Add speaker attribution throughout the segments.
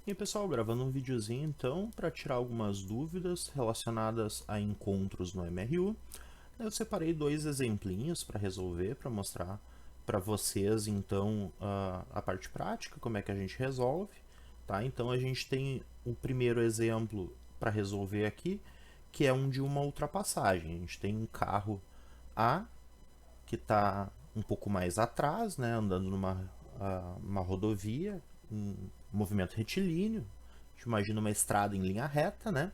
Speaker 1: E aí, pessoal, gravando um videozinho então para tirar algumas dúvidas relacionadas a encontros no MRU. Eu separei dois exemplinhos para resolver, para mostrar para vocês então a parte prática, como é que a gente resolve, tá? Então a gente tem o primeiro exemplo para resolver aqui, que é um de uma ultrapassagem. A gente tem um carro A que está um pouco mais atrás, né, andando numa uma rodovia, um movimento retilíneo. A gente imagina uma estrada em linha reta, né?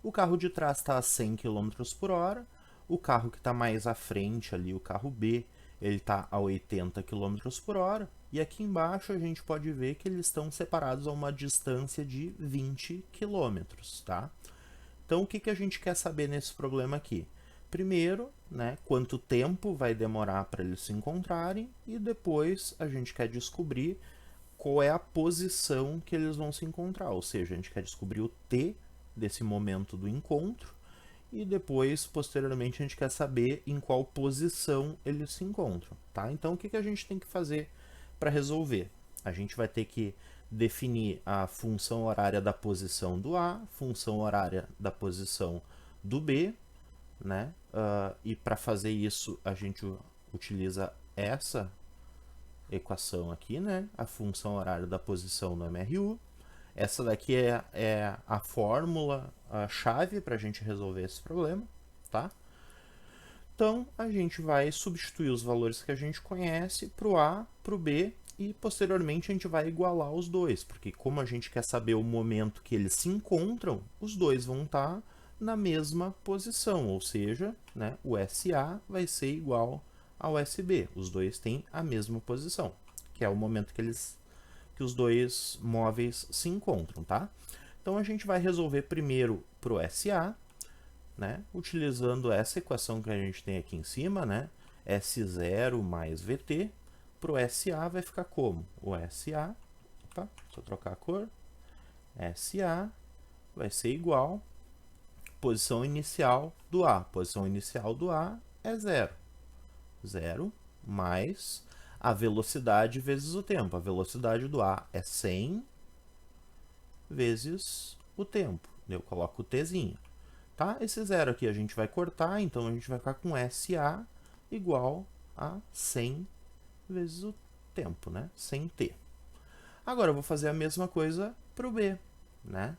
Speaker 1: O carro de trás está a 100 km por hora. O carro que está mais à frente ali, o carro B, ele está a 80 km por hora. E aqui embaixo a gente pode ver que eles estão separados a uma distância de 20 km, tá? Então, o que a gente quer saber nesse problema aqui? Primeiro, né, quanto tempo vai demorar para eles se encontrarem, e depois a gente quer descobrir qual é a posição que eles vão se encontrar. Ou seja, a gente quer descobrir o t desse momento do encontro, e depois, posteriormente, a gente quer saber em qual posição eles se encontram. Tá? Então, o que a gente tem que fazer para resolver? A gente vai ter que definir a função horária da posição do A, função horária da posição do B, né? E para fazer isso, a gente utiliza essa equação aqui, né? A função horária da posição no MRU. Essa daqui é a fórmula, a chave para a gente resolver esse problema, tá? Então, a gente vai substituir os valores que a gente conhece para o A, para o B, e posteriormente a gente vai igualar os dois, porque como a gente quer saber o momento que eles se encontram, os dois vão estar na mesma posição, ou seja, né, o SA vai ser igual ao SB. Os dois têm a mesma posição, que é o momento que os dois móveis se encontram, tá? Então a gente vai resolver primeiro para o SA, né? Utilizando essa equação que a gente tem aqui em cima, né? S0 mais VT. Para o SA vai ficar como? O SA, opa, deixa eu trocar a cor, SA vai ser igual posição inicial do A. Posição inicial do A é 0. 0 mais a velocidade vezes o tempo. A velocidade do A é 100 vezes o tempo. Eu coloco o tzinho. Tá? Esse zero aqui a gente vai cortar, então a gente vai ficar com SA igual a 100 vezes o tempo, né? 100t. Agora eu vou fazer a mesma coisa para o B, né?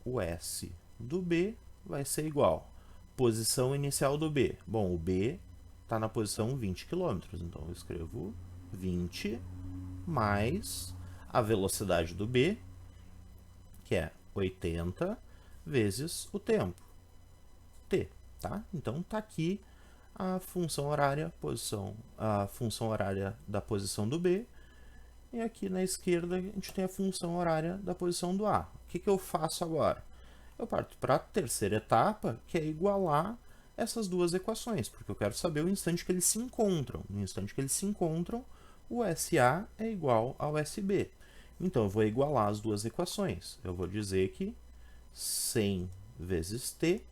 Speaker 1: O S do B vai ser igual posição inicial do B. Bom, o B está na posição 20 km, então eu escrevo 20 mais a velocidade do B, que é 80 vezes o tempo, t, tá? Então tá aqui a função horária, a função horária da posição do B, e aqui na esquerda a gente tem a função horária da posição do A. O que eu faço agora? Eu parto para a terceira etapa, que é igualar essas duas equações, porque eu quero saber o instante que eles se encontram. No instante que eles se encontram, o SA é igual ao SB. Então eu vou igualar as duas equações. Eu vou dizer que 100 vezes t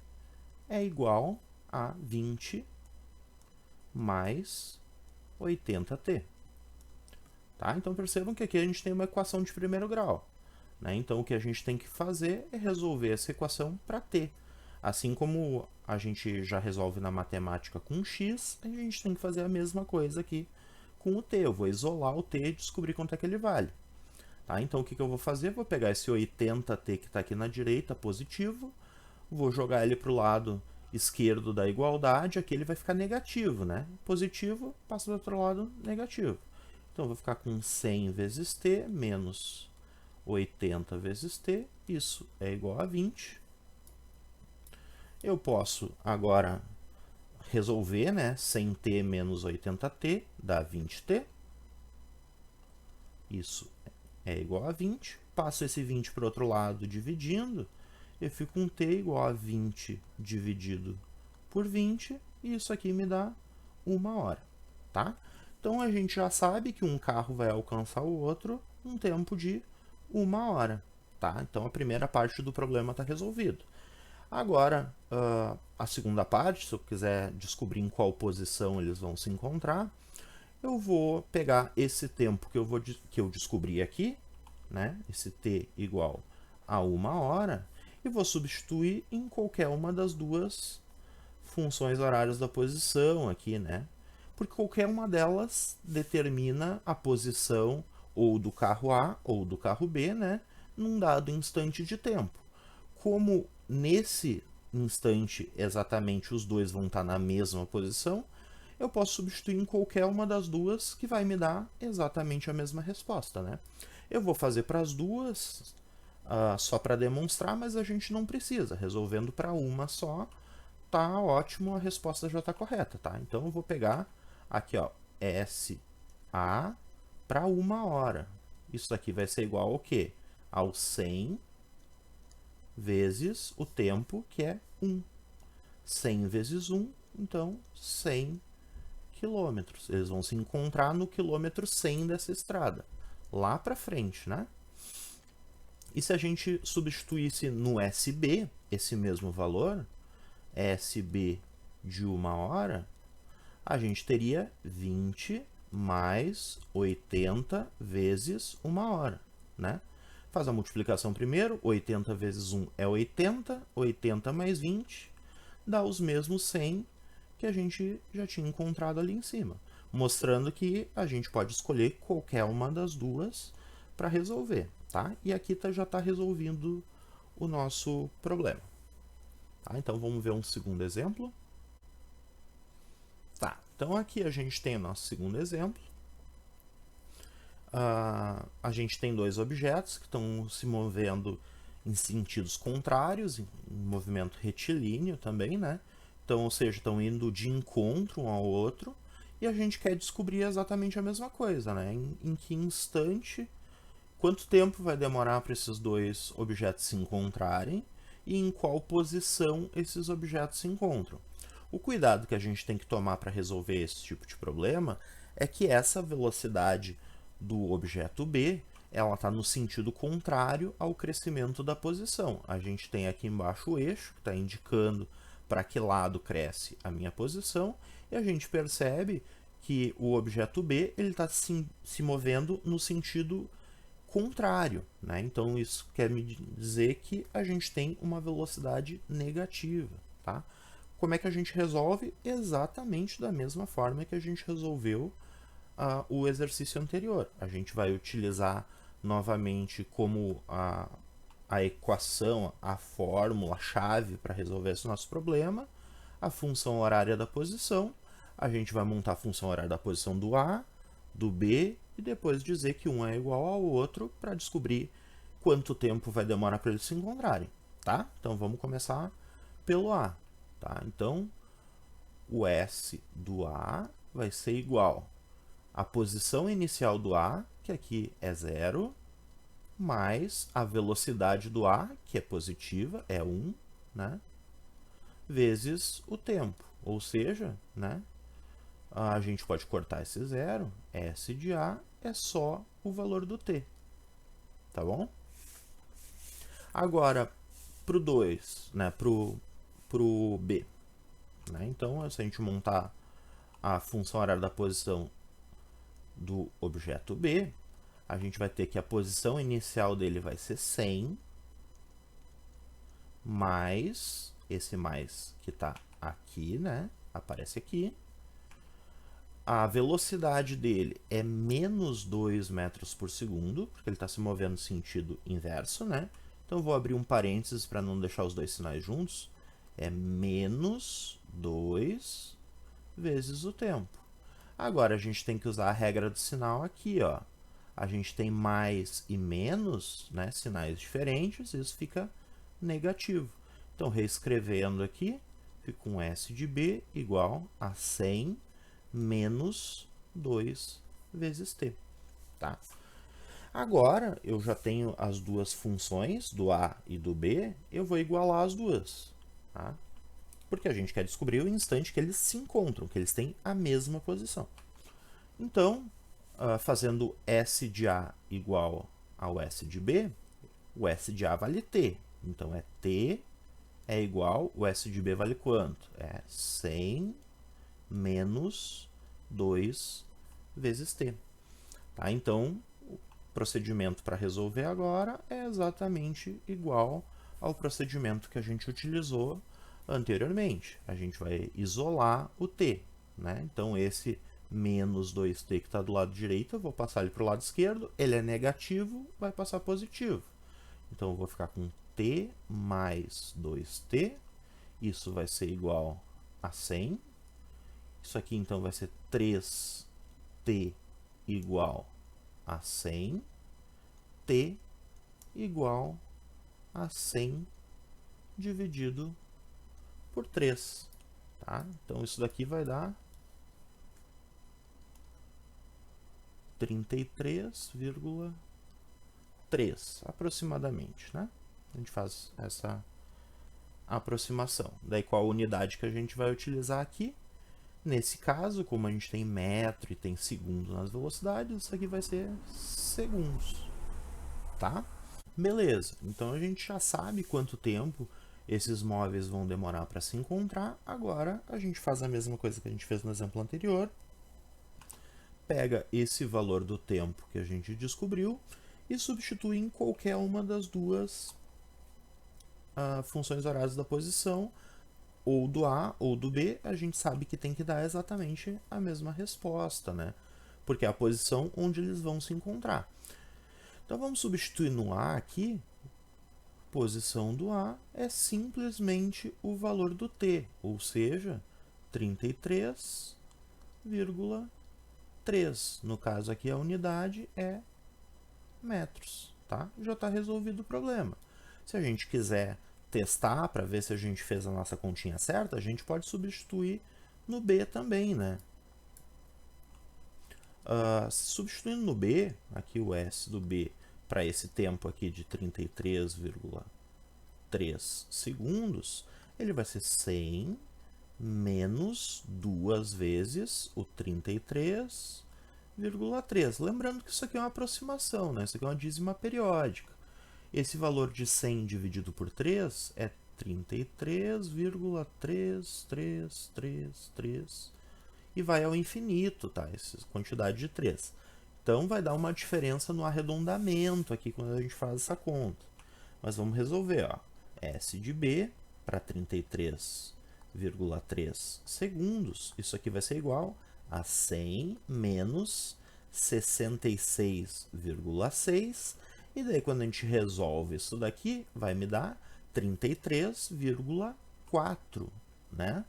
Speaker 1: é igual a 20 mais 80t. Tá? Então percebam que aqui a gente tem uma equação de primeiro grau. Né? Então o que a gente tem que fazer é resolver essa equação para t. Assim como a gente já resolve na matemática com x, a gente tem que fazer a mesma coisa aqui com o t. Eu vou isolar o t e descobrir quanto é que ele vale. Tá? Então o que eu vou fazer? Vou pegar esse 80t que está aqui na direita, positivo, vou jogar ele para o lado esquerdo da igualdade, aqui ele vai ficar negativo, né? Positivo passa do outro lado, negativo. Então eu vou ficar com 100 vezes t menos 80 vezes t, isso é igual a 20. Eu posso agora resolver, né? 100t menos 80t dá 20t. Isso é igual a 20. Passo esse 20 para o outro lado dividindo, eu fico com t igual a 20 dividido por 20, e isso aqui me dá 1 hora, tá? Então a gente já sabe que um carro vai alcançar o outro um tempo de 1 hora, tá? Então a primeira parte do problema está resolvido. Agora, a segunda parte, se eu quiser descobrir em qual posição eles vão se encontrar, eu vou pegar esse tempo que eu descobri aqui, né? Esse t igual a 1 hora, e vou substituir em qualquer uma das duas funções horárias da posição aqui, né? Porque qualquer uma delas determina a posição ou do carro A ou do carro B, né? Num dado instante de tempo. Como nesse instante exatamente os dois vão estar na mesma posição, eu posso substituir em qualquer uma das duas que vai me dar exatamente a mesma resposta, né? Eu vou fazer para as duas só para demonstrar, mas a gente não precisa. Resolvendo para uma só, tá ótimo, a resposta já está correta, tá? Então eu vou pegar aqui, ó, SA para 1 hora. Isso aqui vai ser igual ao quê? Ao 100 vezes o tempo, que é 1. 100 vezes 1, então 100 quilômetros. Eles vão se encontrar no quilômetro 100 dessa estrada, lá para frente, né? E se a gente substituísse no SB esse mesmo valor, SB de 1 hora, a gente teria 20 mais 80 vezes 1 hora, né? Faz a multiplicação primeiro, 80 vezes 1 é 80, 80 mais 20 dá os mesmos 100 que a gente já tinha encontrado ali em cima, mostrando que a gente pode escolher qualquer uma das duas para resolver, tá? E aqui já está resolvendo o nosso problema. Tá? Então vamos ver um segundo exemplo. Tá, então aqui a gente tem o nosso segundo exemplo. A gente tem dois objetos que estão se movendo em sentidos contrários, em movimento retilíneo também, né? Então, ou seja, estão indo de encontro um ao outro, e a gente quer descobrir exatamente a mesma coisa, né? Em que instante, quanto tempo vai demorar para esses dois objetos se encontrarem e em qual posição esses objetos se encontram. O cuidado que a gente tem que tomar para resolver esse tipo de problema é que essa velocidade do objeto B, ela está no sentido contrário ao crescimento da posição. A gente tem aqui embaixo o eixo, que está indicando para que lado cresce a minha posição, e a gente percebe que o objeto B está se movendo no sentido contrário, né? Então isso quer me dizer que a gente tem uma velocidade negativa, tá? Como é que a gente resolve? Exatamente da mesma forma que a gente resolveu o exercício anterior. A gente vai utilizar novamente como a equação, a fórmula, a chave para resolver esse nosso problema, a função horária da posição. A gente vai montar a função horária da posição do A, do B, e depois dizer que um é igual ao outro para descobrir quanto tempo vai demorar para eles se encontrarem, tá? Então vamos começar pelo A, tá? Então o S do A vai ser igual à posição inicial do A, que aqui é 0, mais a velocidade do A, que é positiva, é 1, né? Vezes o tempo, ou seja, né? A gente pode cortar esse 0, S de A é só o valor do T, tá bom? Agora, para o 2, né, pro B, né? Então, se a gente montar a função horária da posição do objeto B, a gente vai ter que a posição inicial dele vai ser 100, mais esse mais que está aqui, né? Aparece aqui. A velocidade dele é menos 2 metros por segundo, porque ele está se movendo no sentido inverso, né? Então, eu vou abrir um parênteses para não deixar os dois sinais juntos. É menos 2 vezes o tempo. Agora, a gente tem que usar a regra do sinal aqui, ó. A gente tem mais e menos, né, sinais diferentes, isso fica negativo. Então, reescrevendo aqui, fica um S de B igual a 100 menos 2 vezes t, tá? Agora, eu já tenho as duas funções, do A e do B, eu vou igualar as duas, tá? Porque a gente quer descobrir o instante que eles se encontram, que eles têm a mesma posição. Então, fazendo S de A igual ao S de B, o S de A vale t. Então, t é igual, o S de B vale quanto? É 100 menos 2 vezes t. Tá? Então, procedimento para resolver agora é exatamente igual ao procedimento que a gente utilizou anteriormente. A gente vai isolar o t, né? Então, esse menos 2t que está do lado direito, eu vou passar ele para o lado esquerdo, ele é negativo, vai passar positivo. Então, eu vou ficar com t mais 2t, isso vai ser igual a 100. Isso aqui, então, vai ser 3t igual a 100, t igual a 100 dividido por 3. Tá? Então, isso daqui vai dar 33,3 aproximadamente, né? A gente faz essa aproximação. Daí, qual a unidade que a gente vai utilizar aqui? Nesse caso, como a gente tem metro e tem segundo nas velocidades, isso aqui vai ser segundos, tá? Beleza, então a gente já sabe quanto tempo esses móveis vão demorar para se encontrar. Agora a gente faz a mesma coisa que a gente fez no exemplo anterior. Pega esse valor do tempo que a gente descobriu e substitui em qualquer uma das duas funções horárias da posição, ou do A ou do B. A gente sabe que tem que dar exatamente a mesma resposta, né? Porque é a posição onde eles vão se encontrar. Então vamos substituir no A aqui. Posição do A é simplesmente o valor do t, ou seja, 33,3. No caso aqui, a unidade é metros, tá? Já está resolvido o problema. Se a gente quiser testar para ver se a gente fez a nossa continha certa, a gente pode substituir no B também, né? Substituindo no B, aqui o S do B, para esse tempo aqui de 33,3 segundos, ele vai ser 100 menos 2 vezes o 33,3. Lembrando que isso aqui é uma aproximação, né? Isso aqui é uma dízima periódica. Esse valor de 100 dividido por 3 é 33,3333 e vai ao infinito, tá? Essa quantidade de 3. Então, vai dar uma diferença no arredondamento aqui quando a gente faz essa conta. Mas vamos resolver, ó. S de B para 33,3 segundos. Isso aqui vai ser igual a 100 menos 66,6. E daí, quando a gente resolve isso daqui, vai me dar 33,4, né?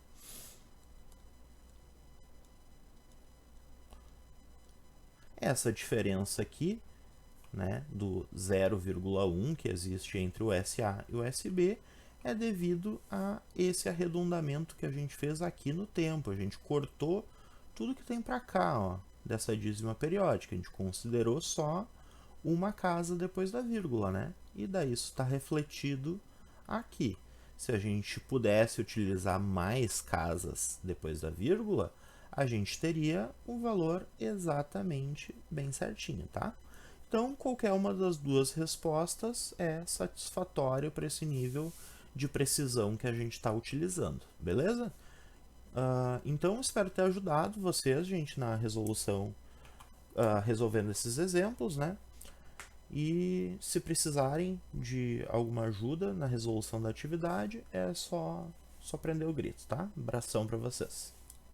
Speaker 1: Essa diferença aqui, né, do 0,1 que existe entre o SA e o SB, é devido a esse arredondamento que a gente fez aqui no tempo. A gente cortou tudo que tem para cá, ó, dessa dízima periódica. A gente considerou só uma casa depois da vírgula, né? E daí isso está refletido aqui. Se a gente pudesse utilizar mais casas depois da vírgula, a gente teria o valor exatamente bem certinho, tá? Então, qualquer uma das duas respostas é satisfatório para esse nível de precisão que a gente está utilizando, beleza? Então, espero ter ajudado vocês, gente, na resolução, resolvendo esses exemplos, né? E se precisarem de alguma ajuda na resolução da atividade, é só prender o grito, tá? Abração para vocês.